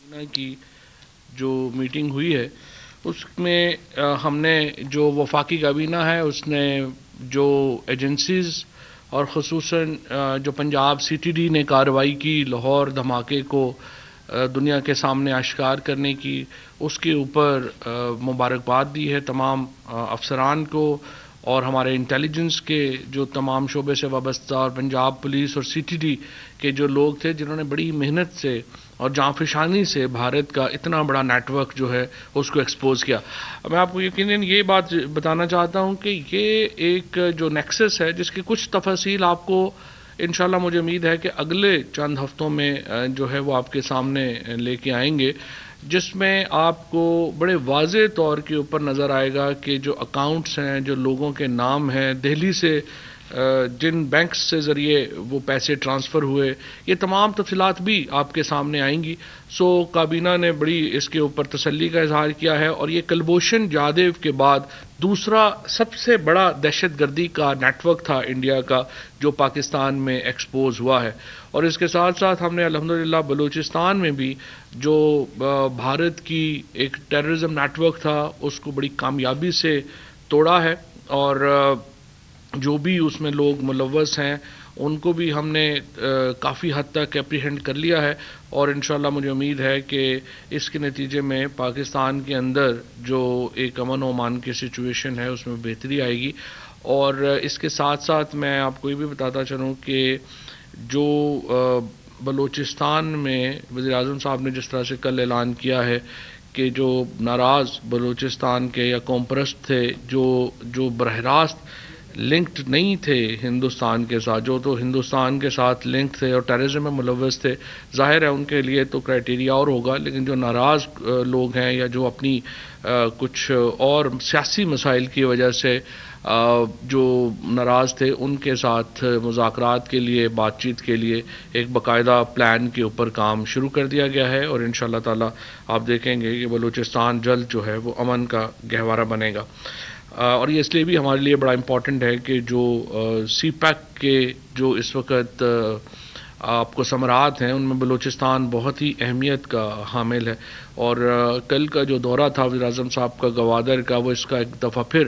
کابینہ کی جو میٹنگ ہوئی ہے اس میں ہم نے جو وفاقی کابینہ ہے اس نے جو ایجنسیز اور خصوصاً جو پنجاب سی ٹی ڈی نے کارروائی کی لاہور دھماکے کو دنیا کے سامنے آشکار کرنے کی، اس کے اوپر مبارکباد دی ہے تمام افسران کو اور ہمارے انٹیلیجنس کے جو تمام شعبے سے وابستہ اور پنجاب پولیس اور سی ٹی ڈی کے جو لوگ تھے جنہوں نے بڑی محنت سے اور جانفشانی سے بھارت کا اتنا بڑا نیٹ ورک جو ہے اس کو ایکسپوز کیا۔ میں آپ کو یقیناً یہ بات بتانا چاہتا ہوں کہ یہ ایک جو نیکسس ہے جس کی کچھ تفاصیل آپ کو انشاءاللہ مجھے امید ہے کہ اگلے چند ہفتوں میں جو ہے وہ آپ کے سامنے لے کے آئیں گے، جس میں آپ کو بڑے واضح طور کے اوپر نظر آئے گا کہ جو اکاؤنٹس ہیں، جو لوگوں کے نام ہیں، دہلی سے جن بینکس سے ذریعے وہ پیسے ٹرانسفر ہوئے، یہ تمام تفصیلات بھی آپ کے سامنے آئیں گی۔ کابینہ نے بڑی اس کے اوپر تسلی کا اظہار کیا ہے، اور یہ کلبھوشن جادیو کے بعد دوسرا سب سے بڑا دہشت گردی کا نیٹ ورک تھا انڈیا کا جو پاکستان میں ایکسپوز ہوا ہے۔ اور اس کے ساتھ ساتھ ہم نے الحمدللہ بلوچستان میں بھی جو بھارت کی ایک ٹیررزم نیٹ ورک تھا اس کو بڑی کامیابی سے توڑا ہے، اور جو بھی اس میں لوگ ملوث ہیں ان کو بھی ہم نے کافی حد تک اپریہینڈ کر لیا ہے، اور انشاءاللہ مجھے امید ہے کہ اس کے نتیجے میں پاکستان کے اندر جو ایک امن و امان کی سچویشن ہے اس میں بہتری آئے گی۔ اور اس کے ساتھ ساتھ میں آپ کو یہ بھی بتاتا چلوں کہ جو بلوچستان میں وزیر اعظم صاحب نے جس طرح سے کل اعلان کیا ہے کہ جو ناراض بلوچستان کے یا قوم پرست تھے جو براہ راست لنکڈ نہیں تھے ہندوستان کے ساتھ، جو تو ہندوستان کے ساتھ لنکڈ تھے اور ٹیررزم میں ملوث تھے، ظاہر ہے ان کے لیے تو کرائٹیریا اور ہوگا، لیکن جو ناراض لوگ ہیں یا جو اپنی کچھ اور سیاسی مسائل کی وجہ سے جو ناراض تھے ان کے ساتھ مذاکرات کے لیے، بات چیت کے لیے ایک باقاعدہ پلان کے اوپر کام شروع کر دیا گیا ہے، اور انشاءاللہ تعالی آپ دیکھیں گے کہ بلوچستان جلد جو ہے وہ امن کا گہوارہ بنے گا۔ اور یہ اس لیے بھی ہمارے لیے بڑا امپورٹنٹ ہے کہ جو سی پیک کے جو اس وقت آپ کو ثمرات ہیں ان میں بلوچستان بہت ہی اہمیت کا حامل ہے، اور کل کا جو دورہ تھا وزیر اعظم صاحب کا گوادر کا، وہ اس کا ایک دفعہ پھر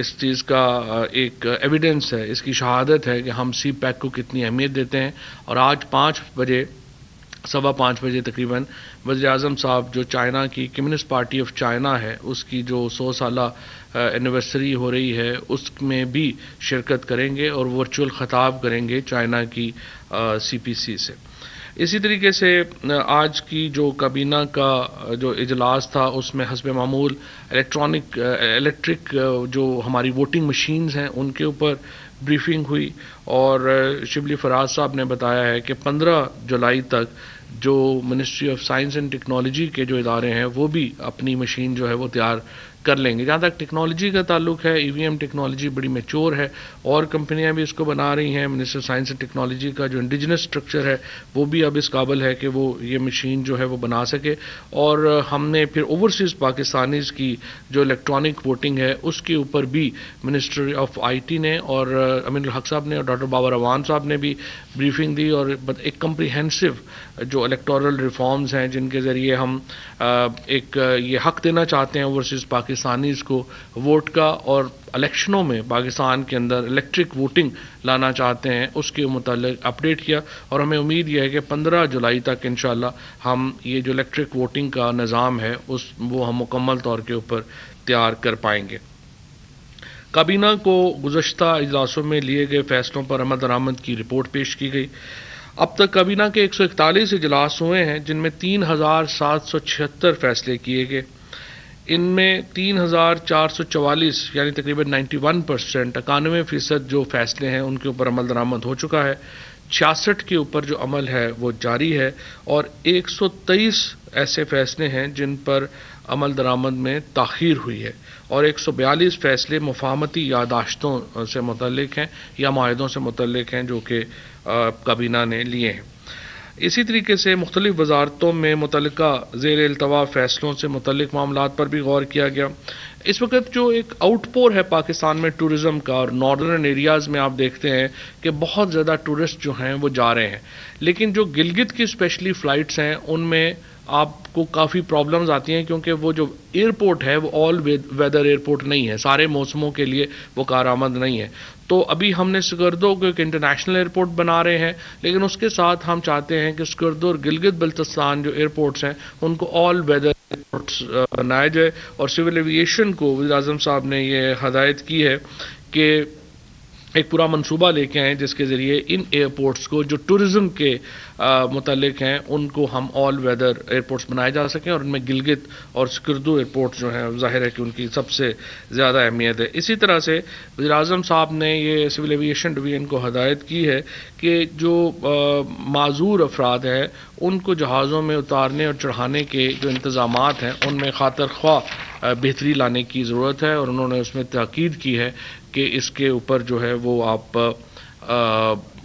اس چیز کا ایک ایویڈنس ہے، اس کی شہادت ہے کہ ہم سی پیک کو کتنی اہمیت دیتے ہیں۔ اور آج 5:15 بجے تقریباً وزیر اعظم صاحب جو چائنا کی کمیونسٹ پارٹی آف چائنا ہے اس کی جو 100 سالہ اینیورسری ہو رہی ہے اس میں بھی شرکت کریں گے اور ورچوئل خطاب کریں گے چائنا کی سی پی سی سے۔ اسی طریقے سے آج کی جو کابینہ کا جو اجلاس تھا اس میں حسب معمول الیکٹرک جو ہماری ووٹنگ مشینز ہیں ان کے اوپر بریفنگ ہوئی، اور شبلی فراز صاحب نے بتایا ہے کہ 15 جولائی تک جو ministry of science and technology کے جو ادارے ہیں وہ بھی اپنی مشین جو ہے وہ تیار کر لیں گے۔ جہاں تک ٹیکنالوجی کا تعلق ہے، ای وی ایم ٹیکنالوجی بڑی میچور ہے اور کمپنیاں بھی اس کو بنا رہی ہیں۔ منسٹر سائنس اینڈ ٹیکنالوجی کا جو انڈیجنس اسٹرکچر ہے وہ بھی اب اس قابل ہے کہ وہ یہ مشین جو ہے وہ بنا سکے، اور ہم نے پھر اوورسیز پاکستانیز کی جو الیکٹرانک ووٹنگ ہے اس کے اوپر بھی منسٹر آف آئی ٹی نے اور امین الحق صاحب نے اور ڈاکٹر بابر اعوان صاحب نے بھی بریفنگ دی، اور ایک کمپریہنسو جو الیکٹورل ریفارمز ہیں جن کے ذریعے ہم ایک یہ حق دینا چاہتے ہیں اوورسیز پاکستانیز کو ووٹ کا، اور الیکشنوں میں پاکستان کے اندر الیکٹرک ووٹنگ لانا چاہتے ہیں، اس کے متعلق اپڈیٹ کیا، اور ہمیں امید یہ ہے کہ 15 جولائی تک انشاءاللہ ہم یہ جو الیکٹرک ووٹنگ کا نظام ہے وہ ہم مکمل طور کے اوپر تیار کر پائیں گے۔ کابینہ کو گزشتہ اجلاسوں میں لیے گئے فیصلوں پر عمل درآمد کی رپورٹ پیش کی گئی۔ اب تک کابینہ کے 141 اجلاس ہوئے ہیں جن میں 3776 فیصلے کیے گئے۔ ان میں 3444 یعنی تقریباً 91% 91% جو فیصلے ہیں ان کے اوپر عمل درآمد ہو چکا ہے، 66 کے اوپر جو عمل ہے وہ جاری ہے، اور 123 ایسے فیصلے ہیں جن پر عمل درآمد میں تاخیر ہوئی ہے، اور 142 فیصلے مفاہمتی یادداشتوں سے متعلق ہیں یا معاہدوں سے متعلق ہیں جو کہ کابینہ نے لیے ہیں۔ اسی طریقے سے مختلف وزارتوں میں متعلقہ زیر التواء فیصلوں سے متعلق معاملات پر بھی غور کیا گیا۔ اس وقت جو ایک آؤٹ پور ہے پاکستان میں ٹورزم کا، اور ناردرن ایریاز میں آپ دیکھتے ہیں کہ بہت زیادہ ٹورسٹ جو ہیں وہ جا رہے ہیں، لیکن جو گلگت کی اسپیشلی فلائٹس ہیں ان میں آپ کو کافی پرابلمز آتی ہیں، کیونکہ وہ جو ایئرپورٹ ہے وہ آل ویدر ایئرپورٹ نہیں ہے، سارے موسموں کے لیے وہ کارآمد نہیں ہے. تو ابھی ہم نے سکردو کو ایک انٹرنیشنل ایئرپورٹ بنا رہے ہیں، لیکن اس کے ساتھ ہم چاہتے ہیں کہ سکردو اور گلگت بلتستان جو ایئرپورٹس ہیں ان کو آل ویدر ایئرپورٹس بنایا جائے. اور سول ایویشن کو وزیر اعظم صاحب نے یہ ہدایت کی ہے کہ ایک پورا منصوبہ لے کے آئیں جس کے ذریعے ان ایئرپورٹس کو جو ٹورزم کے متعلق ہیں ان کو ہم آل ویدر ایئرپورٹس بنائے جا سکیں، اور ان میں گلگت اور سکردو ایئرپورٹ جو ہیں ظاہر ہے کہ ان کی سب سے زیادہ اہمیت ہے. اسی طرح سے وزیر اعظم صاحب نے یہ سول ایویشن ڈویژن کو ہدایت کی ہے کہ جو معذور افراد ہیں ان کو جہازوں میں اتارنے اور چڑھانے کے جو انتظامات ہیں ان میں خاطر خواہ بہتری لانے کی ضرورت ہے، اور انہوں نے اس میں تاکید کی ہے کہ اس کے اوپر جو ہے وہ آپ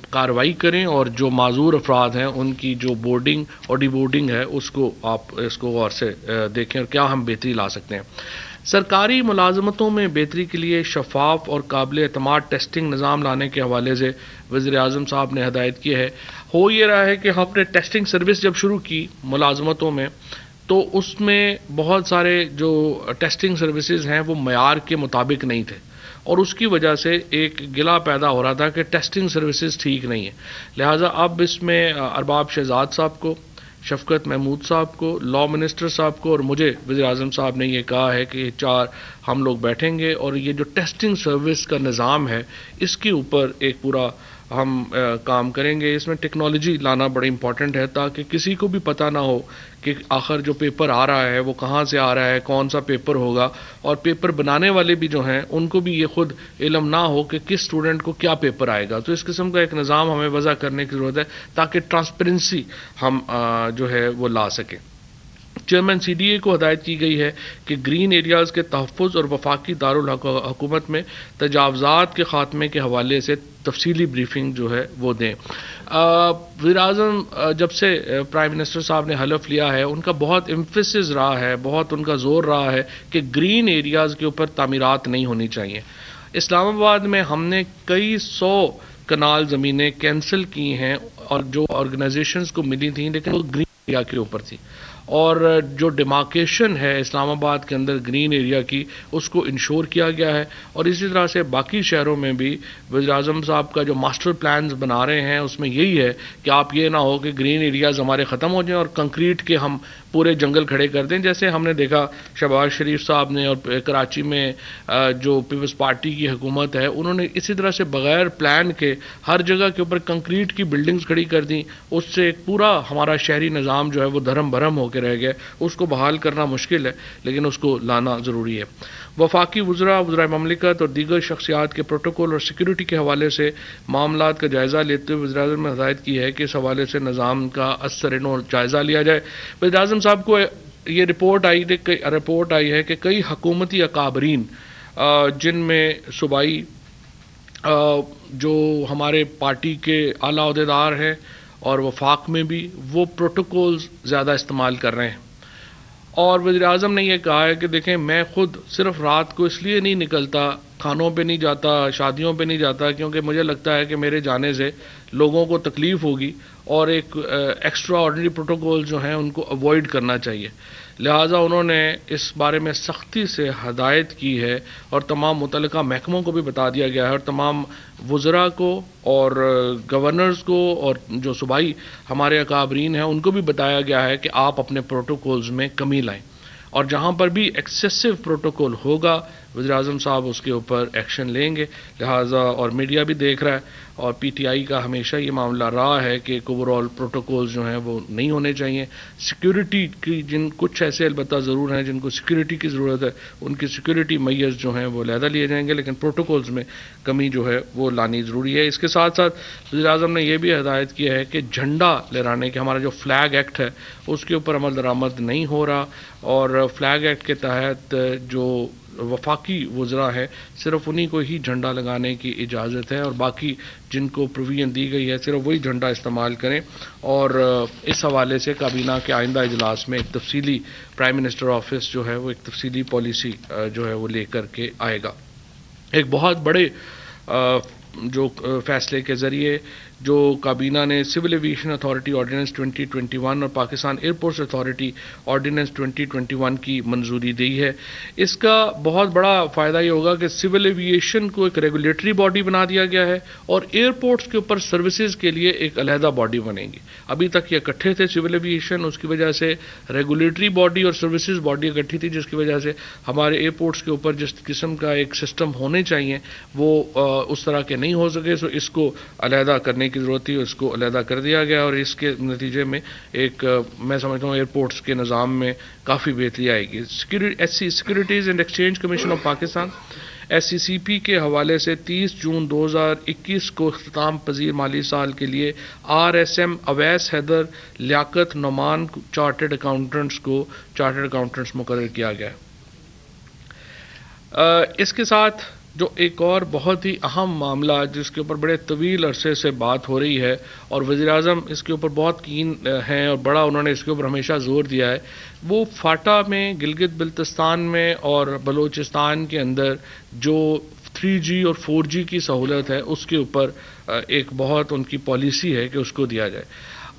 کارروائی کریں، اور جو معذور افراد ہیں ان کی جو بورڈنگ اور ڈی بورڈنگ ہے اس کو آپ اس کو غور سے دیکھیں اور کیا ہم بہتری لا سکتے ہیں. سرکاری ملازمتوں میں بہتری کے لیے شفاف اور قابل اعتماد ٹیسٹنگ نظام لانے کے حوالے سے وزیر اعظم صاحب نے ہدایت کی ہے. ہو یہ رہا ہے کہ ہم نے ٹیسٹنگ سروس جب شروع کی ملازمتوں میں تو اس میں بہت سارے جو ٹیسٹنگ سروسز ہیں وہ معیار کے مطابق نہیں تھے، اور اس کی وجہ سے ایک گلا پیدا ہو رہا تھا کہ ٹیسٹنگ سروسز ٹھیک نہیں ہیں. لہٰذا اب اس میں ارباب شہزاد صاحب کو، شفقت محمود صاحب کو، لا منسٹر صاحب کو اور مجھے وزیر اعظم صاحب نے یہ کہا ہے کہ چار ہم لوگ بیٹھیں گے اور یہ جو ٹیسٹنگ سروس کا نظام ہے اس کے اوپر ایک پورا ہم کام کریں گے. اس میں ٹیکنالوجی لانا بڑی امپورٹنٹ ہے تاکہ کسی کو بھی پتہ نہ ہو کہ آخر جو پیپر آ رہا ہے وہ کہاں سے آ رہا ہے، کون سا پیپر ہوگا، اور پیپر بنانے والے بھی جو ہیں ان کو بھی یہ خود علم نہ ہو کہ کس اسٹوڈنٹ کو کیا پیپر آئے گا. تو اس قسم کا ایک نظام ہمیں وضع کرنے کی ضرورت ہے تاکہ ٹرانسپیرنسی ہم جو ہے وہ لا سکیں. چیئرمین سی ڈی اے کو ہدایت کی گئی ہے کہ گرین ایریاز کے تحفظ اور وفاقی دارالحکومت میں تجاوزات کے خاتمے کے حوالے سے تفصیلی بریفنگ جو ہے وہ دیں. وزیر اعظم جب سے پرائم منسٹر صاحب نے حلف لیا ہے ان کا بہت ایمفیسس رہا ہے، بہت ان کا زور رہا ہے کہ گرین ایریاز کے اوپر تعمیرات نہیں ہونی چاہیے. اسلام آباد میں ہم نے کئی 100 کنال زمینیں کینسل کی ہیں اور جو آرگنائزیشنز کو ملی تھیں لیکن وہ گرین ایریا کے اوپر تھی، اور جو ڈیمارکیشن ہے اسلام آباد کے اندر گرین ایریا کی اس کو انشور کیا گیا ہے. اور اسی طرح سے باقی شہروں میں بھی وزیر اعظم صاحب کا جو ماسٹر پلانز بنا رہے ہیں اس میں یہی ہے کہ آپ یہ نہ ہو کہ گرین ایریاز ہمارے ختم ہو جائیں اور کنکریٹ کے ہم پورے جنگل کھڑے کر دیں، جیسے ہم نے دیکھا شہباز شریف صاحب نے اور کراچی میں جو پیپلز پارٹی کی حکومت ہے انہوں نے اسی طرح سے بغیر پلان کے ہر جگہ کے اوپر کنکریٹ کی بلڈنگز کھڑی کر دیں. اس سے ایک پورا ہمارا شہری نظام جو ہے وہ دھرم بھرم ہو کے رہ گیا. اس کو بحال کرنا مشکل ہے لیکن اس کو لانا ضروری ہے. وفاقی وزراء مملکت اور دیگر شخصیات کے پروٹوکول اور سیکیورٹی کے حوالے سے معاملات کا جائزہ لیتے ہوئے وزیر اعظم نے ہدایت کی ہے کہ اس حوالے سے نظام کا اثر نو جائزہ لیا جائے. وزیر اعظم صاحب کو یہ رپورٹ آئی ہے کہ کئی حکومتی اکابرین جن میں صوبائی جو ہمارے پارٹی کے اعلیٰ عہدیدار ہیں اور وفاق میں بھی وہ پروٹوکولز زیادہ استعمال کر رہے ہیں. اور وزیر اعظم نے یہ کہا ہے کہ دیکھیں میں خود صرف رات کو اس لیے نہیں نکلتا، کھانوں پہ نہیں جاتا، شادیوں پہ نہیں جاتا، کیونکہ مجھے لگتا ہے کہ میرے جانے سے لوگوں کو تکلیف ہوگی اور ایک ایکسٹرا آرڈنری پروٹوکول جو ہیں ان کو اوائڈ کرنا چاہیے. لہٰذا انہوں نے اس بارے میں سختی سے ہدایت کی ہے اور تمام متعلقہ محکموں کو بھی بتا دیا گیا ہے اور تمام وزراء کو اور گورنرز کو اور جو صوبائی ہمارے اکابرین ہیں ان کو بھی بتایا گیا ہے کہ آپ اپنے پروٹوکولز میں کمی لائیں، اور جہاں پر بھی ایکسیسو پروٹوکول ہوگا وزیر اعظم صاحب اس کے اوپر ایکشن لیں گے. لہٰذا اور میڈیا بھی دیکھ رہا ہے اور پی ٹی آئی کا ہمیشہ یہ معاملہ رہا ہے کہ اوور آل پروٹوکولز جو ہیں وہ نہیں ہونے چاہیے. سیکیورٹی کی کچھ ایسے البتہ ضرور ہیں جن کو سیکیورٹی کی ضرورت ہے، ان کی سیکیورٹی میئرز جو ہیں وہ علیحدہ لیے جائیں گے، لیکن پروٹوکولز میں کمی جو ہے وہ لانی ضروری ہے. اس کے ساتھ ساتھ وزیر اعظم نے یہ بھی ہدایت کی ہے کہ جھنڈا لہرانے کے ہمارا جو فلیگ ایکٹ ہے اس کے اوپر عمل درآمد نہیں ہو رہا، اور فلیگ ایکٹ کے تحت جو وفاقی وزراء ہیں صرف انہی کو ہی جھنڈا لگانے کی اجازت ہے، اور باقی جن کو پروویژن دی گئی ہے صرف وہی جھنڈا استعمال کریں. اور اس حوالے سے کابینہ کے آئندہ اجلاس میں ایک تفصیلی پرائم منسٹر آفس جو ہے وہ ایک تفصیلی پالیسی جو ہے وہ لے کر کے آئے گا. ایک بہت بڑے جو فیصلے کے ذریعے جو کابینہ نے سول ایویشن اتھارٹی آرڈیننس 2021 اور پاکستان ایئرپورٹس اتھارٹی آرڈیننس 2021 کی منظوری دی ہے. اس کا بہت بڑا فائدہ یہ ہوگا کہ سول ایویشن کو ایک ریگولیٹری باڈی بنا دیا گیا ہے اور ایئرپورٹس کے اوپر سروسز کے لیے ایک علیحدہ باڈی بنے گی. ابھی تک یہ اکٹھے تھے سول ایویشن، اس کی وجہ سے ریگولیٹری باڈی اور سروسز باڈی اکٹھی تھی، جس کی وجہ سے ہمارے ایئرپورٹس کے اوپر جس قسم کا ایک سسٹم ہونے چاہیے وہ اس طرح کے نہیں ہو سکے. سو اس کو علیحدہ کرنے کی ضرورت تھی، اس کو علیحدہ کر دیا گیا اور اس کے نتیجے میں ایک میں سمجھتا ہوں ایئرپورٹس کے نظام میں کافی بہتری آئے گی. Securities and exchange commission of Pakistan SCCP کے حوالے سے 30 جون 2021 کو اختتام پذیر مالی سال کے لیے RSM اویس حیدر لیاقت نعمان چارٹرڈ اکاؤنٹنٹس مقرر کیا گیا. اس کے ساتھ جو ایک اور بہت ہی اہم معاملہ جس کے اوپر بڑے طویل عرصے سے بات ہو رہی ہے اور وزیر اعظم اس کے اوپر بہت کین ہیں اور بڑا انہوں نے اس کے اوپر ہمیشہ زور دیا ہے، وہ فاٹا میں، گلگت بلتستان میں اور بلوچستان کے اندر جو 3G اور 4G کی سہولت ہے اس کے اوپر ایک بہت ان کی پالیسی ہے کہ اس کو دیا جائے.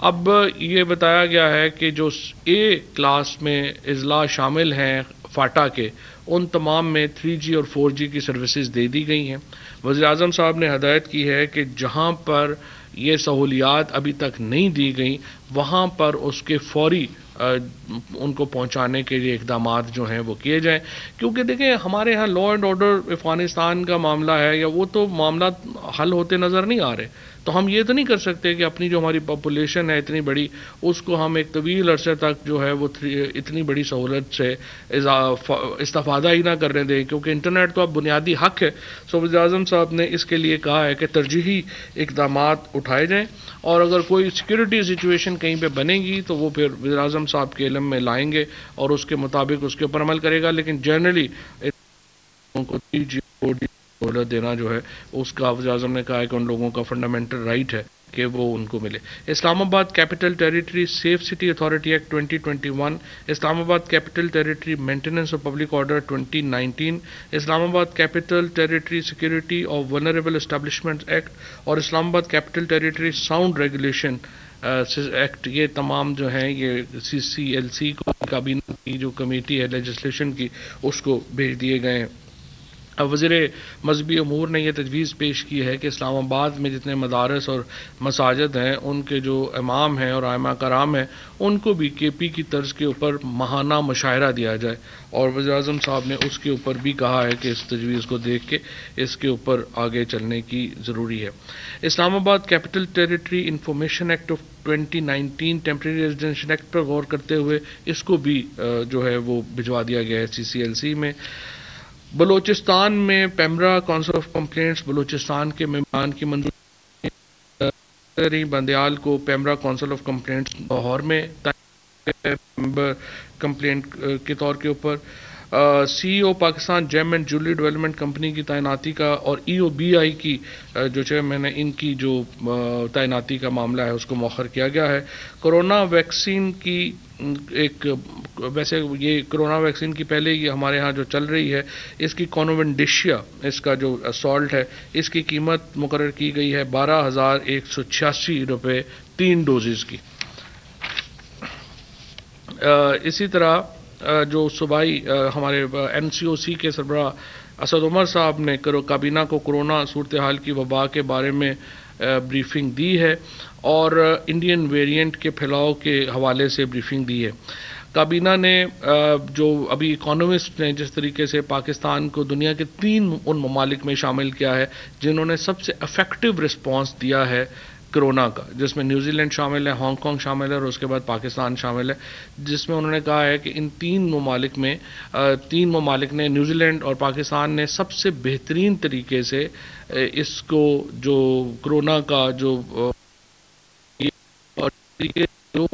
اب یہ بتایا گیا ہے کہ جو A کلاس میں اضلاع شامل ہیں فاٹا کے، ان تمام میں 3G اور 4G کی سروسز دے دی گئی ہیں. وزیر اعظم صاحب نے ہدایت کی ہے کہ جہاں پر یہ سہولیات ابھی تک نہیں دی گئیں وہاں پر اس کے فوری ان کو پہنچانے کے لیے اقدامات جو ہیں وہ کیے جائیں. کیونکہ دیکھیں ہمارے ہاں لا اینڈ آرڈر افغانستان کا معاملہ ہے یا وہ تو معاملات حل ہوتے نظر نہیں آ رہے، تو ہم یہ تو نہیں کر سکتے کہ اپنی جو ہماری پاپولیشن ہے اتنی بڑی اس کو ہم ایک طویل عرصے تک جو ہے وہ اتنی بڑی سہولت سے استفادہ ہی نہ کرنے دیں، کیونکہ انٹرنیٹ تو اب بنیادی حق ہے. سو وزیر اعظم صاحب نے اس کے لیے کہا ہے کہ ترجیحی اقدامات اٹھائے جائیں اور اگر کوئی سیکورٹی سچویشن کہیں پہ بنے گی تو وہ پھر وزیر اعظم صاحب کے علم میں لائیں گے اور اس کے مطابق اس کے اوپر عمل کرے گا. لیکن جنرلی ان کو سہولت دینا جو ہے اس کا وزیر اعظم نے کہا ہے کہ ان لوگوں کا فنڈامنٹل رائٹ ہے کہ وہ ان کو ملے. Islamabad capital territory safe city authority act 2021، Islamabad capital territory maintenance of public order 2019، Islamabad capital territory security of vulnerable establishment act اور Islamabad capital territory sound regulation act, یہ تمام جو ہیں یہ CCLC کو کابینہ کی جو کمیٹی ہے لیجسلیشن کی اس کو بھیج دیے گئے ہیں. وزیر مذہبی امور نے یہ تجویز پیش کی ہے کہ اسلام آباد میں جتنے مدارس اور مساجد ہیں ان کے جو امام ہیں اور ائمہ کرام ہیں ان کو بھی KP کی طرز کے اوپر ماہانہ مشاعرہ دیا جائے، اور وزیر اعظم صاحب نے اس کے اوپر بھی کہا ہے کہ اس تجویز کو دیکھ کے اس کے اوپر آگے چلنے کی ضروری ہے. Islamabad capital territory information act of 2019 temporary residential act پر غور کرتے ہوئے اس کو بھی جو ہے وہ بھجوا دیا گیا ہے CCLC میں. بلوچستان میں PEMRA council of complaints Balochistan کے مہمان کی منظوری، بندیال کو PEMRA council of complaints Lahore میں ممبر کمپلینٹ کے طور کے اوپر. CEO Pakistan gem and jewellery development company کی تعیناتی کا اور EOBI کی جو چیئرمین ہے ان کی جو تعیناتی کا معاملہ ہے اس کو مؤخر کیا گیا ہے. کرونا ویکسین کی ایک ویسے یہ کرونا ویکسین کی پہلے یہ ہمارے ہاں جو چل رہی ہے اس کی کونوینڈیشیا اس کا جو سالٹ ہے اس کی قیمت مقرر کی گئی ہے 12,186 روپے 3 ڈوزز کی. اسی طرح جو صوبائی ہمارے NCOC کے سربراہ اسد عمر صاحب نے کابینہ کو کورونا صورتحال کی وبا کے بارے میں بریفنگ دی ہے اور انڈین ویرینٹ کے پھیلاؤ کے حوالے سے بریفنگ دی ہے. کابینہ نے جو ابھی اکانومسٹ نے جس طریقے سے پاکستان کو دنیا کے 3 ان ممالک میں شامل کیا ہے جنہوں نے سب سے افیکٹو رسپانس دیا ہے کرونا کا، جس میں نیوزی لینڈ شامل ہے، ہانگ کانگ شامل ہے اور اس کے بعد پاکستان شامل ہے، جس میں انہوں نے کہا ہے کہ ان 3 ممالک نے نیوزی لینڈ اور پاکستان نے سب سے بہترین طریقے سے اس کو جو کرونا کا جو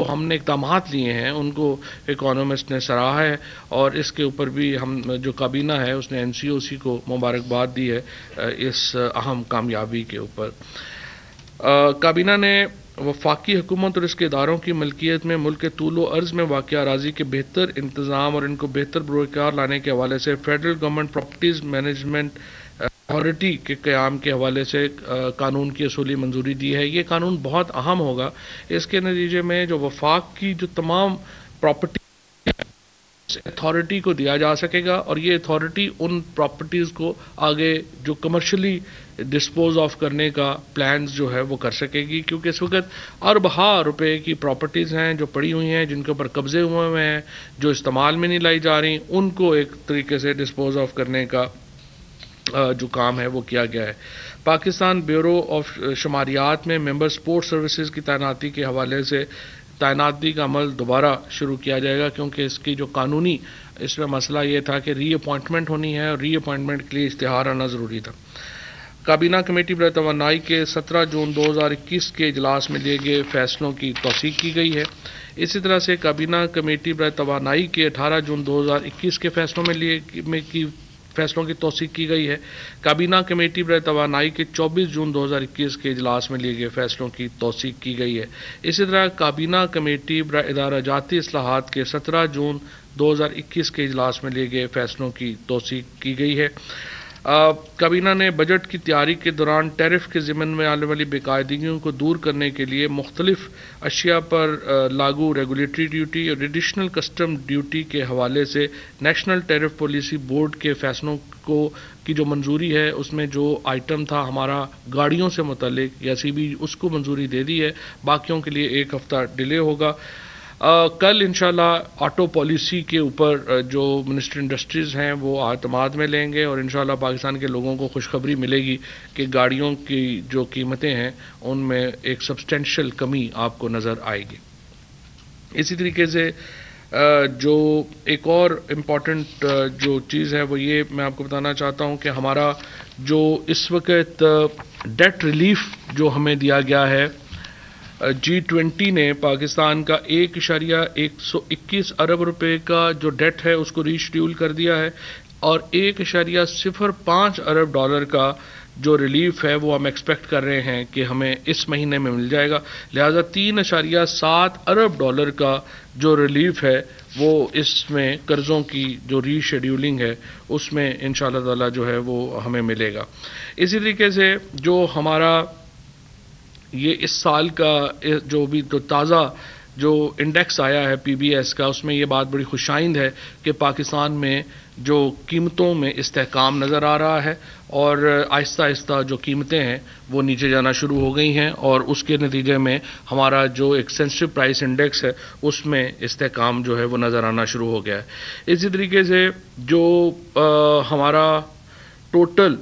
ہم نے اقدامات لیے ہیں ان کو اکانومسٹ نے سراہا ہے اور اس کے اوپر بھی ہم جو کابینہ ہے اس نے NCOC کو مبارکباد دی ہے اس اہم کامیابی کے اوپر. کابینہ نے وفاقی حکومت اور اس کے اداروں کی ملکیت میں ملک کے طول و عرض میں واقع اراضی کے بہتر انتظام اور ان کو بہتر بروئے کار لانے کے حوالے سے federal government properties management authority کے قیام کے حوالے سے قانون کی اصولی منظوری دی ہے. یہ قانون بہت اہم ہوگا. اس کے نتیجے میں جو وفاق کی جو تمام پراپرٹی اتھارٹی کو دیا جا سکے گا، اور یہ اتھارٹی ان پراپرٹیز کو آگے جو کمرشلی ڈسپوز آف کرنے کا پلانز جو ہے وہ کر سکے گی، کیونکہ اس وقت اربہ روپے کی پراپرٹیز ہیں جو پڑی ہوئی ہیں، جن کے اوپر قبضے ہوئے ہیں، جو استعمال میں نہیں لائی جا رہی، ان کو ایک طریقے سے ڈسپوز آف کرنے کا جو کام ہے وہ کیا گیا ہے. پاکستان بیورو آف شماریات میں ممبر سپورٹ سروسز کی تعیناتی کے حوالے سے تعیناتی کا عمل دوبارہ شروع کیا جائے گا، کیونکہ اس کی جو قانونی اس میں مسئلہ یہ تھا کہ ری اپوائنٹمنٹ ہونی ہے، اور ری اپوائنٹمنٹ کے لیے اشتہار آنا ضروری تھا. کابینہ کمیٹی برائے توانائی کے 17 جون 2021 کے اجلاس میں لیے گئے فیصلوں کی توثیق کی گئی ہے. اسی طرح سے کابینہ کمیٹی برائے توانائی کے 18 جون 2021 کے فیصلوں کی توثیق کی گئی ہے. کابینہ کمیٹی برائے توانائی کے 24 جون 2021 کے اجلاس میں لیے گئے فیصلوں کی توثیق کی گئی ہے. اسی طرح کابینہ کمیٹی برائے ادارہ جاتی اصلاحات کے 17 جون 2021 کے اجلاس میں لیے گئے فیصلوں کی توثیق کی گئی ہے. کابینہ نے بجٹ کی تیاری کے دوران ٹیرف کے ضمن میں آنے والی بے قاعدگیوں کو دور کرنے کے لیے مختلف اشیاء پر لاگو ریگولیٹری ڈیوٹی اور ایڈیشنل کسٹم ڈیوٹی کے حوالے سے نیشنل ٹیرف پالیسی بورڈ کے فیصلوں کی جو منظوری ہے، اس میں جو آئٹم تھا ہمارا گاڑیوں سے متعلق یا سی بی، اس کو منظوری دے دی ہے. باقیوں کے لیے 1 ہفتہ ڈیلے ہوگا. کل انشاءاللہ آٹو پالیسی کے اوپر جو منسٹر انڈسٹریز ہیں وہ اعتماد میں لیں گے، اور انشاءاللہ پاکستان کے لوگوں کو خوشخبری ملے گی کہ گاڑیوں کی جو قیمتیں ہیں ان میں ایک سبسٹینشل کمی آپ کو نظر آئے گی. اسی طریقے سے جو ایک اور امپورٹنٹ جو چیز ہے وہ یہ میں آپ کو بتانا چاہتا ہوں کہ ہمارا جو اس وقت ڈیٹ ریلیف جو ہمیں دیا گیا ہے، G20 نے پاکستان کا 1.121 ارب روپے کا جو ڈیٹ ہے اس کو ریشیڈیول کر دیا ہے، اور 1.05 ارب ڈالر کا جو ریلیف ہے وہ ہم ایکسپیکٹ کر رہے ہیں کہ ہمیں اس مہینے میں مل جائے گا. لہذا 3.7 ارب ڈالر کا جو ریلیف ہے وہ اس میں قرضوں کی جو ری شیڈیولنگ ہے اس میں انشاءاللہ تعالی جو ہے وہ ہمیں ملے گا. اسی طریقے سے جو ہمارا یہ اس سال کا جو بھی تو تازہ جو انڈیکس آیا ہے پی بی ایس کا، اس میں یہ بات بڑی خوشائند ہے کہ پاکستان میں جو قیمتوں میں استحکام نظر آ رہا ہے، اور آہستہ آہستہ جو قیمتیں ہیں وہ نیچے جانا شروع ہو گئی ہیں، اور اس کے نتیجے میں ہمارا جو ایک سینسٹیو پرائس انڈیکس ہے اس میں استحکام جو ہے وہ نظر آنا شروع ہو گیا ہے. اسی طریقے سے جو ہمارا ٹوٹل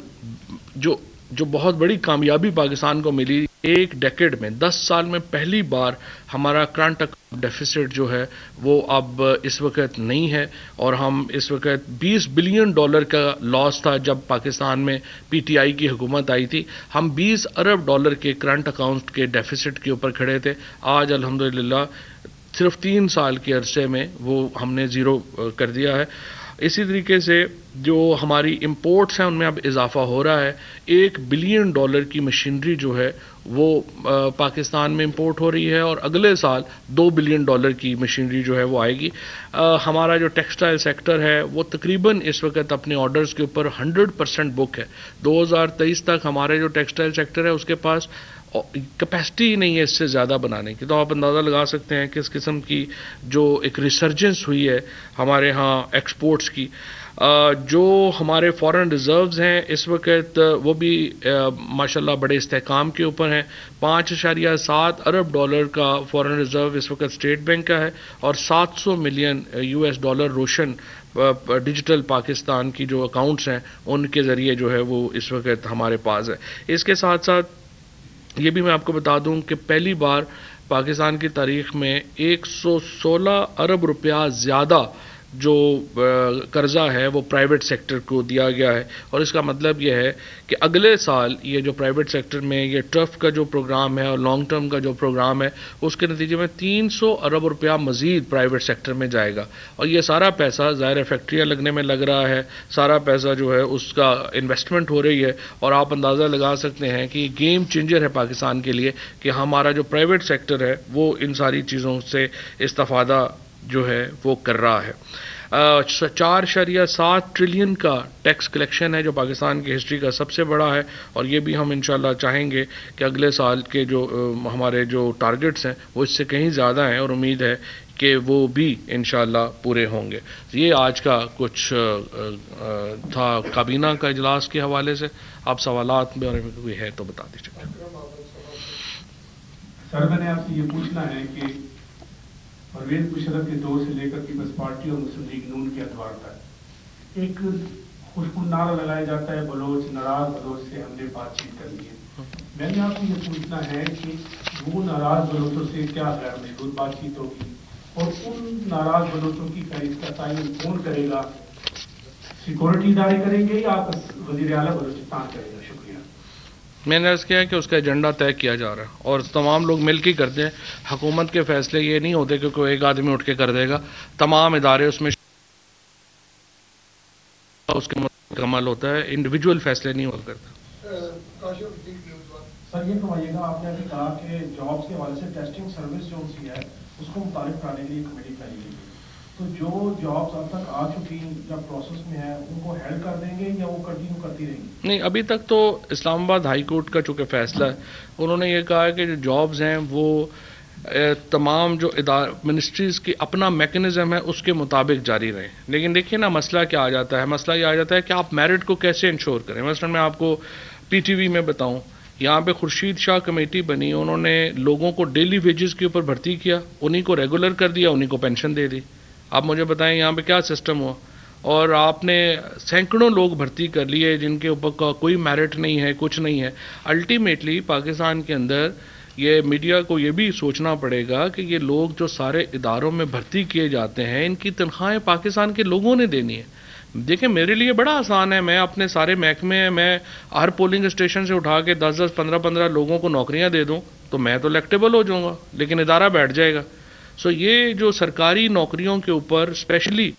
جو بہت بڑی کامیابی پاکستان کو ملی، ایک ڈیکیڈ میں 10 سال میں پہلی بار ہمارا کرنٹ اکاؤنٹ ڈیفیسٹ جو ہے وہ اب اس وقت نہیں ہے، اور ہم اس وقت $20 بلین کا لاس تھا جب پاکستان میں پی ٹی آئی کی حکومت آئی تھی. ہم $20 ارب کے کرنٹ اکاؤنٹ کے ڈیفیسٹ کے اوپر کھڑے تھے. آج الحمدللہ صرف 3 سال کے عرصے میں وہ ہم نے زیرو کر دیا ہے. اسی طریقے سے جو ہماری امپورٹس ہیں ان میں اب اضافہ ہو رہا ہے. $1 بلین کی مشینری جو ہے وہ پاکستان میں امپورٹ ہو رہی ہے، اور اگلے سال $2 بلین کی مشینری جو ہے وہ آئے گی. ہمارا جو ٹیکسٹائل سیکٹر ہے وہ تقریباً اس وقت اپنے آرڈرز کے اوپر 100% بک ہے. 2023 تک ہمارے جو ٹیکسٹائل سیکٹر ہے اس کے پاس کیپیسٹی ہی نہیں ہے اس سے زیادہ بنانے کی. تو آپ اندازہ لگا سکتے ہیں کہ اس قسم کی جو ایک ریسرجنس ہوئی ہے ہمارے ہاں ایکسپورٹس کی. جو ہمارے فارن ریزروز ہیں اس وقت وہ بھی ماشاءاللہ بڑے استحکام کے اوپر ہیں. $5.7 ارب کا فارن ریزرو اس وقت اسٹیٹ بینک کا ہے، اور $700 ملین روشن ڈیجیٹل پاکستان کی جو اکاؤنٹس ہیں ان کے ذریعے جو ہے وہ اس وقت ہمارے پاس ہے. اس کے ساتھ ساتھ یہ بھی میں آپ کو بتا دوں کہ پہلی بار پاکستان کی تاریخ میں 116 ارب روپیہ زیادہ جو قرضہ ہے وہ پرائیویٹ سیکٹر کو دیا گیا ہے، اور اس کا مطلب یہ ہے کہ اگلے سال یہ جو پرائیویٹ سیکٹر میں یہ ٹرف کا جو پروگرام ہے اور لانگ ٹرم کا جو پروگرام ہے اس کے نتیجے میں 300 ارب روپیہ مزید پرائیویٹ سیکٹر میں جائے گا. اور یہ سارا پیسہ ظاہر فیکٹریاں لگنے میں لگ رہا ہے، سارا پیسہ جو ہے اس کا انویسٹمنٹ ہو رہی ہے، اور آپ اندازہ لگا سکتے ہیں کہ یہ گیم چینجر ہے پاکستان کے لیے کہ ہمارا جو پرائیویٹ سیکٹر ہے وہ ان ساری چیزوں سے استفادہ جو ہے وہ کر رہا ہے. 4.7 ٹریلین کا ٹیکس کلیکشن ہے جو پاکستان کی ہسٹری کا سب سے بڑا ہے، اور یہ بھی ہم انشاءاللہ چاہیں گے کہ اگلے سال کے جو ہمارے جو ٹارگٹس ہیں وہ اس سے کہیں زیادہ ہیں، اور امید ہے کہ وہ بھی انشاءاللہ پورے ہوں گے۔ یہ آج کا کچھ تھا کابینہ کا اجلاس کے حوالے سے۔ آپ سوالات میں کوئی ہے تو بتا دیجیے۔ سر میں نے آپ سے یہ پوچھنا ہے کہ پرویز مشرف کے دور سے لے کر پیپلز پارٹی اور مسلم لیگ نون کے ادوار تک ایک خوشبو نعرہ لگایا جاتا ہے بلوچ ناراض بلوچ سے ہم نے بات چیت کرنی ہے۔ میں نے آپ سے یہ پوچھنا ہے کہ وہ ناراض بلوچوں سے کیا غیر مشروط بات چیت ہوگی، اور ان ناراض بلوچوں کی فہرست کا تعین کون کرے گا؟ سیکورٹی ادارے کریں گے یا وزیر اعلیٰ بلوچستان کرے گا؟ شکریہ۔ میں نے عرض کیا کہ اس کا ایجنڈا طے کیا جا رہا ہے اور تمام لوگ مل کے کرتے ہیں۔ حکومت کے فیصلے یہ نہیں ہوتے کہ کوئی ایک آدمی اٹھ کے کر دے گا، تمام ادارے اس میں اس کے مکمل ہوتا ہے، انڈیویجول فیصلے نہیں ہوا کرتا۔ سر یہ فرمائیے گا، آپ نے ابھی کہا کہ جابس کے حوالے سے ٹیسٹنگ سروس جو سی ہے اس کو متعارف کرانے کے لیے کمیٹی بنائی گئی ہے، تو جو جابس اب تک آ چکی یا پروسیس میں ہے ان کو ہیلڈ کر دیں گے یا وہ کنٹینیو کرتی رہیں گی؟ نہیں، ابھی تک تو اسلام آباد ہائی کورٹ کا چونکہ فیصلہ ہے، انہوں نے یہ کہا ہے کہ جو جابز ہیں وہ تمام جو منسٹریز کی اپنا میکنزم ہے اس کے مطابق جاری رہیں۔ لیکن دیکھیے نا مسئلہ کیا آ جاتا ہے، مسئلہ یہ آ جاتا ہے کہ آپ میرٹ کو کیسے انشور کریں۔ مثلا میں آپ کو پی ٹی وی میں بتاؤں، یہاں پہ خورشید شاہ کمیٹی بنی، انہوں نے لوگوں کو ڈیلی ویجز کے اوپر بھرتی کیا، انہی کو ریگولر کر دیا، انہی کو پینشن دے دی۔ آپ مجھے بتائیں یہاں پہ کیا سسٹم ہوا؟ اور آپ نے سینکڑوں لوگ بھرتی کر لیے جن کے اوپر کوئی میرٹ نہیں ہے، کچھ نہیں ہے۔ الٹیمیٹلی پاکستان کے اندر یہ میڈیا کو یہ بھی سوچنا پڑے گا کہ یہ لوگ جو سارے اداروں میں بھرتی کیے جاتے ہیں ان کی تنخواہیں پاکستان کے لوگوں نے دینی ہے۔ دیکھیں میرے لیے بڑا آسان ہے، میں اپنے سارے محکمے میں ہر پولنگ اسٹیشن سے اٹھا کے 10-10 15-15 لوگوں کو نوکریاں دے دوں تو میں تو الیکٹیبل ہو جاؤں گا، لیکن ادارہ بیٹھ جائے گا۔ سو یہ جو سرکاری نوکریوں کے اوپر اسپیشلی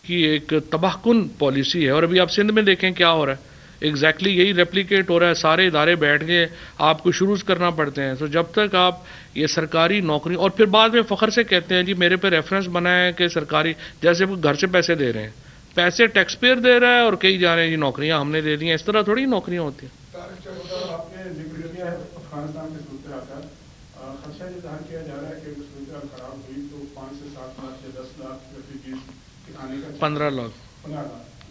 کی ایک تباہ کن پالیسی ہے، اور ابھی آپ سندھ میں دیکھیں کیا ہو رہا ہے، ایگزیکٹلی یہی ریپلیکیٹ ہو رہا ہے، سارے ادارے بیٹھ کے آپ کو شروع کرنا پڑتے ہیں۔ سو جب تک آپ یہ سرکاری نوکری، اور پھر بعد میں فخر سے کہتے ہیں جی میرے پہ ریفرنس بنا ہے کہ سرکاری، جیسے وہ گھر سے پیسے دے رہے ہیں، پیسے ٹیکس پیئر دے رہا ہے اور کئی جا رہے ہیں جی نوکریاں ہم نے دے دی ہیں، اس طرح تھوڑی نوکریاں ہوتی ہیں۔ آپ نے ذکر کیا ہے افغانستان کے صورتحال کا، خدشہ یہ ظاہر کیا جا رہا ہے کہ صورتحال خراب ہوئی تو 5 سے 7 لاکھ یا 10 لاکھ ریفیوجیز آنے کا 15 لاکھ۔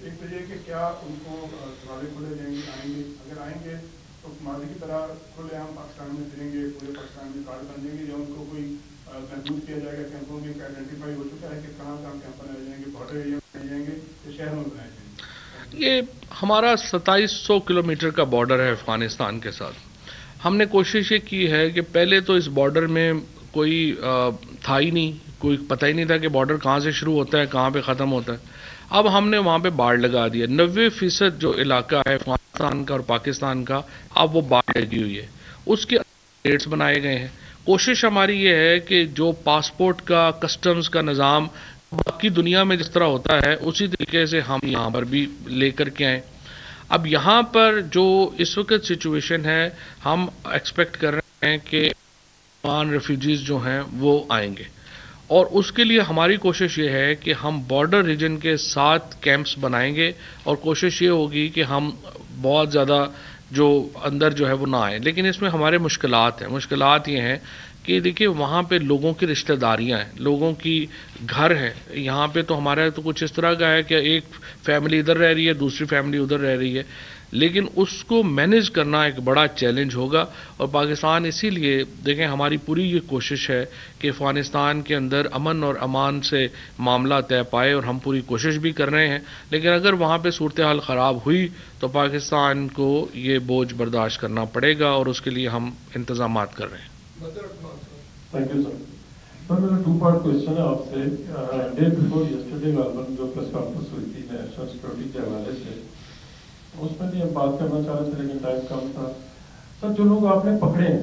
ایک تو یہ کہ کیا ان کو دروازے کھلے دیں گے، آئیں گے؟ اگر آئیں گے تو ماضی کی طرح کھلے عام پاکستان میں پھریں گے، پورے پاکستان میں کارڈ بن جائیں گے، یا ان کو کوئی محدود کیا جائے گا؟ کیمپوں میں آئیڈینٹیفائی ہو چکا ہے کہ کہاں کہاں کیمپ بنائے جائیں گے، بارڈر ایریا میں بنائے جائیں گے یا شہر میں بنائے جائیں گے؟ یہ ہمارا 2700 کلومیٹر کا بارڈر ہے افغانستان کے ساتھ۔ ہم نے کوشش یہ کی ہے کہ پہلے تو اس بارڈر میں کوئی تھا ہی نہیں، کوئی پتہ ہی نہیں تھا کہ بارڈر کہاں سے شروع ہوتا ہے کہاں پہ ختم ہوتا ہے۔ اب ہم نے وہاں پہ باڑ لگا دیا، 90% جو علاقہ ہے افغانستان کا اور پاکستان کا اب وہ باڑ لگی ہوئی ہے، اس کے ریٹس بنائے گئے ہیں۔ کوشش ہماری یہ ہے کہ جو پاسپورٹ کا کسٹمز کا نظام باقی دنیا میں جس طرح ہوتا ہے اسی طریقے سے ہم یہاں پر بھی لے کر کے آئیں۔ اب یہاں پر جو اس وقت سچویشن ہے، ہم ایکسپیکٹ کر رہے ہیں کہ افغان ریفیوجیز جو ہیں وہ آئیں گے، اور اس کے لیے ہماری کوشش یہ ہے کہ ہم بارڈر ریجن کے 7 کیمپس بنائیں گے، اور کوشش یہ ہوگی کہ ہم بہت زیادہ جو اندر جو ہے وہ نہ آئیں۔ لیکن اس میں ہمارے مشکلات ہیں، مشکلات یہ ہیں کہ دیکھیے وہاں پہ لوگوں کی رشتہ داریاں ہیں، لوگوں کی گھر ہیں، یہاں پہ تو ہمارا تو کچھ اس طرح کا ہے کہ ایک فیملی ادھر رہ رہی ہے، دوسری فیملی ادھر رہ رہی ہے، لیکن اس کو مینیج کرنا ایک بڑا چیلنج ہوگا۔ اور پاکستان اسی لیے دیکھیں ہماری پوری یہ کوشش ہے کہ افغانستان کے اندر امن اور امان سے معاملہ طے پائے، اور ہم پوری کوشش بھی کر رہے ہیں، لیکن اگر وہاں پہ صورتحال خراب ہوئی تو پاکستان کو یہ بوجھ برداشت کرنا پڑے گا، اور اس کے لیے ہم انتظامات کر رہے ہیں۔ Thank you sir. سر میرا 2 پارٹ کوشچن ہے آپ سے۔ ڈے بفور یسٹرڈے غالباً جو پریس کانفرنس ہوئی تھی نیشنل سیکورٹی کے حوالے سے، اس میں بھی ہم بات کرنا چاہ رہے تھے لیکن ٹائم کم تھا۔ سر جو لوگ آپ نے پکڑے ہیں،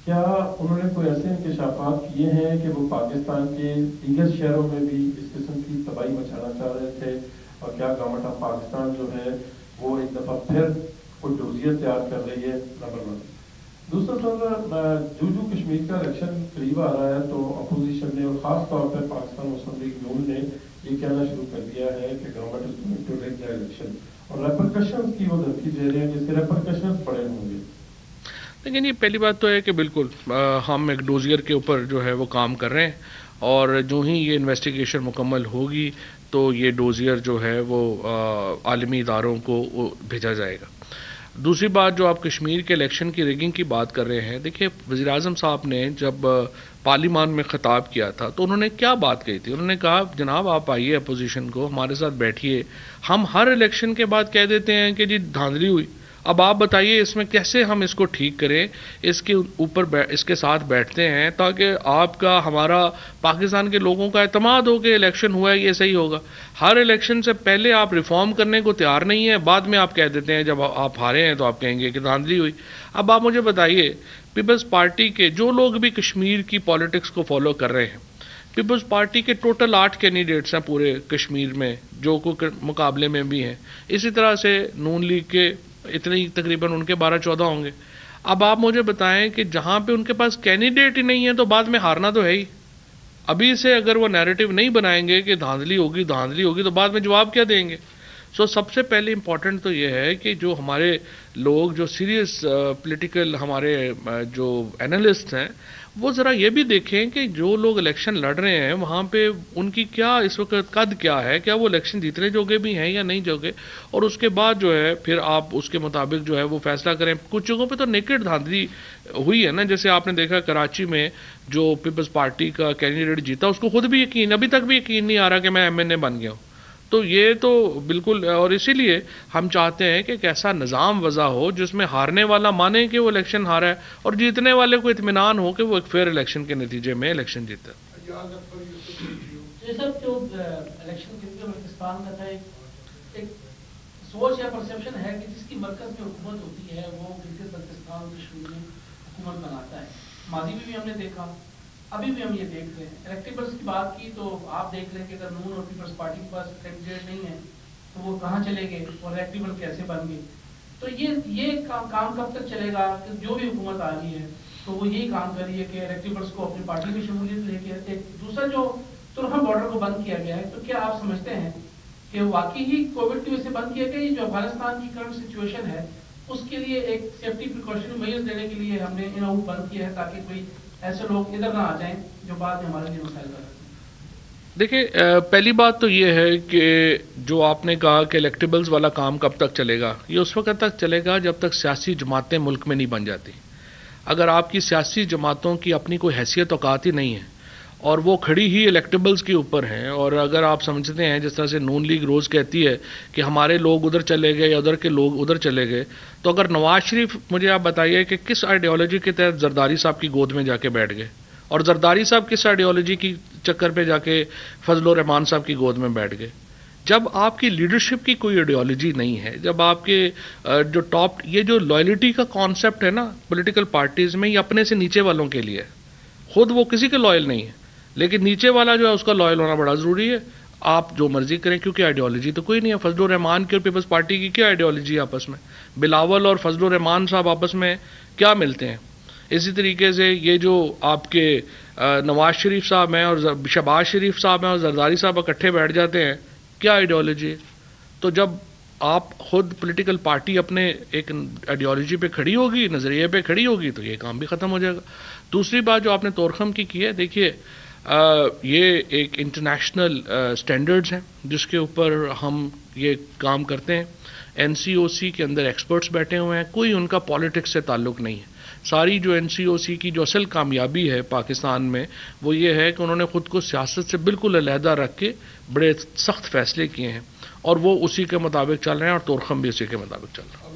کیا انہوں نے کوئی ایسے انکشافات کیے ہیں کہ وہ پاکستان کے دیگر شہروں میں بھی اس قسم کی تباہی مچانا چاہ رہے تھے، اور کیا گورنمنٹ آف پاکستان جو ہے وہ ایک دفعہ پھر کوئی ڈوزیت تیار کر رہی ہے؟ نمبر 1۔ دوسرا سر، جو کشمیر کا الیکشن قریب آ رہا ہے تو اپوزیشن نے اور خاص طور پہ پاکستان مسلم لیگ نون نے نے یہ کہنا شروع کر دیا ہے کہ government is going to rig the election, اور ریپرکشنز کی وہ دھمکی دے رہے ہیں جس کے ریپرکشنز بڑے ہوں گے. لیکن یہ پہلی بات تو ہے کہ بالکل ہم ایک ڈوزیئر کے اوپر جو ہے وہ کام کر رہے ہیں، اور جو ہی یہ انویسٹیگیشن مکمل ہوگی تو یہ ڈوزیئر جو ہے وہ عالمی اداروں کو بھیجا جائے گا. دوسری بات، جو آپ کشمیر کے الیکشن کی ریگنگ کی بات کر رہے ہیں، دیکھیے وزیر اعظم صاحب نے جب پارلیمان میں خطاب کیا تھا تو انہوں نے کیا بات کہی تھی؟ انہوں نے کہا جناب آپ آئیے اپوزیشن کو ہمارے ساتھ بیٹھیے، ہم ہر الیکشن کے بعد کہہ دیتے ہیں کہ جی دھاندلی ہوئی، اب آپ بتائیے اس میں کیسے ہم اس کو ٹھیک کریں. اس کے اوپر اس کے ساتھ بیٹھتے ہیں تاکہ آپ کا ہمارا پاکستان کے لوگوں کا اعتماد ہو کہ الیکشن ہوا ہے یہ صحیح ہوگا. ہر الیکشن سے پہلے آپ ریفارم کرنے کو تیار نہیں ہیں، بعد میں آپ کہہ دیتے ہیں جب آپ ہارے ہیں تو آپ کہیں گے کہ دھاندلی ہوئی. اب آپ مجھے بتائیے پیپلز پارٹی کے جو لوگ بھی کشمیر کی پالیٹکس کو فالو کر رہے ہیں، پیپلز پارٹی کے ٹوٹل 8 کینڈیڈیٹس ہیں پورے کشمیر میں جو کو مقابلے میں بھی ہیں، اسی طرح سے نون لیگ کے اتنے ہی تقریباً ان کے 12-14 ہوں گے. اب آپ مجھے بتائیں کہ جہاں پہ ان کے پاس کینڈیڈیٹ ہی نہیں ہے تو بعد میں ہارنا تو ہے ہی. ابھی سے اگر وہ نیریٹو نہیں بنائیں گے کہ دھاندلی ہوگی تو بعد میں جواب کیا دیں گے؟ سب سے پہلے امپورٹنٹ تو یہ ہے کہ جو ہمارے لوگ جو سیریس پولیٹیکل ہمارے جو اینالسٹ ہیں وہ ذرا یہ بھی دیکھیں کہ جو لوگ الیکشن لڑ رہے ہیں وہاں پہ ان کی کیا اس وقت قد کیا ہے، کیا وہ الیکشن جیتنے جوگے بھی ہیں یا نہیں جوگے، اور اس کے بعد جو ہے پھر آپ اس کے مطابق جو ہے وہ فیصلہ کریں. کچھ جگہوں پہ تو نیکڈ دھاندلی ہوئی ہے نا، جیسے آپ نے دیکھا کراچی میں جو پیپلز پارٹی کا کینڈیڈیٹ جیتا اس کو خود بھی یقین، ابھی تک بھی یقین نہیں آ رہا کہ میں MNA بن گیا ہوں. تو یہ تو بالکل، اور اسی لیے ہم چاہتے ہیں کہ ایک ایسا نظام وضع ہو جس میں ہارنے والا مانے کہ وہ الیکشن ہارا ہے اور جیتنے والے کو اطمینان ہو کہ وہ ایک فیئر الیکشن کے نتیجے میں الیکشن جیتا ہے. یہ سب جو الیکشن کے پاکستان کا تھا ایک سوچ یا پرسیپشن ہے کہ جس کی مرکز میں حکومت ہوتی ہے وہ گلگت بلتستان کشمیر میں حکومت بناتا ہے. ماضی میں بھی ہم نے دیکھا، ابھی بھی ہم یہ دیکھ رہے ہیں. الیکٹیبلس کی بات کی تو آپ دیکھ رہے ہیں کہ اگر نون اور پیپلز پارٹی کے پاس کینڈیڈیٹ نہیں ہے تو وہ کہاں چلے گئے اور الیکٹیبل کیسے بن گئے. تو یہ کام کب تک چلے گا کہ جو بھی حکومت آ رہی ہے تو وہ یہی کام کر رہی ہے کہ الیکٹیبلس کو اپنی پارٹی میں شمولیت لے کے. ایک دوسرا جو ترکھم بارڈر کو بند کیا گیا ہے، تو کیا آپ سمجھتے ہیں کہ واقعی ہی کووڈ کی وجہ سے بند کیا گیا؟ جو افغانستان کی کرنٹ سچویشن ہے اس کے لیے ایک سیفٹی پریکاشن میجرز دینے کے لیے ہم نے ان آؤٹ بند کیا ہے تاکہ کوئی ایسے لوگ ادھر نہ آ جائیں جو بعد میں ہمارے لیے مسائل کر رہے ہیں؟ دیکھیں پہلی بات تو یہ ہے کہ جو آپ نے کہا کہ الیکٹیبلز والا کام کب تک چلے گا، یہ اس وقت تک چلے گا جب تک سیاسی جماعتیں ملک میں نہیں بن جاتی. اگر آپ کی سیاسی جماعتوں کی اپنی کوئی حیثیت اوقات ہی نہیں ہے اور وہ کھڑی ہی الیکٹیبلز کے اوپر ہیں، اور اگر آپ سمجھتے ہیں جس طرح سے نون لیگ روز کہتی ہے کہ ہمارے لوگ ادھر چلے گئے یا ادھر کے لوگ ادھر چلے گئے، تو اگر نواز شریف، مجھے آپ بتائیے کہ کس آئیڈیالوجی کے تحت زرداری صاحب کی گود میں جا کے بیٹھ گئے، اور زرداری صاحب کس آئیڈیالوجی کی چکر پہ جا کے فضل الرحمان صاحب کی گود میں بیٹھ گئے. جب آپ کی لیڈرشپ کی کوئی آئیڈیالوجی نہیں ہے، جب آپ کے جو ٹاپ، یہ جو لائلٹی کا کانسیپٹ ہے نا پولیٹیکل پارٹیز میں، یہ اپنے سے نیچے والوں کے لیے، خود وہ کسی کے لائل نہیں ہے لیکن نیچے والا جو ہے اس کا لائل ہونا بڑا ضروری ہے. آپ جو مرضی کریں کیونکہ آئیڈیالوجی تو کوئی نہیں ہے. فضل الرحمان کی اور پیپلز پارٹی کی کیا آئیڈیالوجی ہے آپس میں؟ بلاول اور فضل الرحمان صاحب آپس میں کیا ملتے ہیں؟ اسی طریقے سے یہ جو آپ کے نواز شریف صاحب ہیں اور شہباز شریف صاحب ہیں اور زرداری صاحب اکٹھے بیٹھ جاتے ہیں، کیا آئیڈیالوجی ہے؟ تو جب آپ خود پولیٹیکل پارٹی اپنے ایک آئیڈیالوجی پہ کھڑی ہوگی، نظریے پہ کھڑی ہوگی، تو یہ کام بھی ختم ہو جائے گا. دوسری بات جو آپ نے طورخم کی ہے، دیکھیے یہ ایک انٹرنیشنل سٹینڈرڈز ہیں جس کے اوپر ہم یہ کام کرتے ہیں. NCOC کے اندر ایکسپرٹس بیٹھے ہوئے ہیں، کوئی ان کا پالیٹکس سے تعلق نہیں ہے. ساری جو NCOC کی جو اصل کامیابی ہے پاکستان میں وہ یہ ہے کہ انہوں نے خود کو سیاست سے بالکل علیحدہ رکھ کے بڑے سخت فیصلے کیے ہیں اور وہ اسی کے مطابق چل رہے ہیں، اور طورخم بھی اسی کے مطابق چل رہا ہے.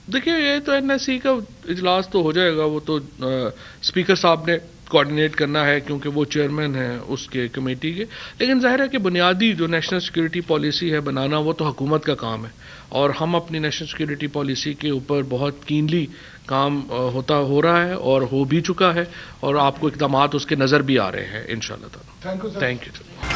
دیکھیے یہ تو NSC کا اجلاس تو ہو جائے گا، وہ تو اسپیکر صاحب نے کوآرڈینیٹ کرنا ہے کیونکہ وہ چیئرمین ہیں اس کے کمیٹی کے. لیکن ظاہر ہے کہ بنیادی جو نیشنل سیکورٹی پالیسی ہے بنانا وہ تو حکومت کا کام ہے، اور ہم اپنی نیشنل سیکورٹی پالیسی کے اوپر بہت کینلی کام ہو رہا ہے اور ہو بھی چکا ہے، اور آپ کو اقدامات اس کے نظر بھی آ رہے ہیں انشاءاللہ تعالی. Thank you.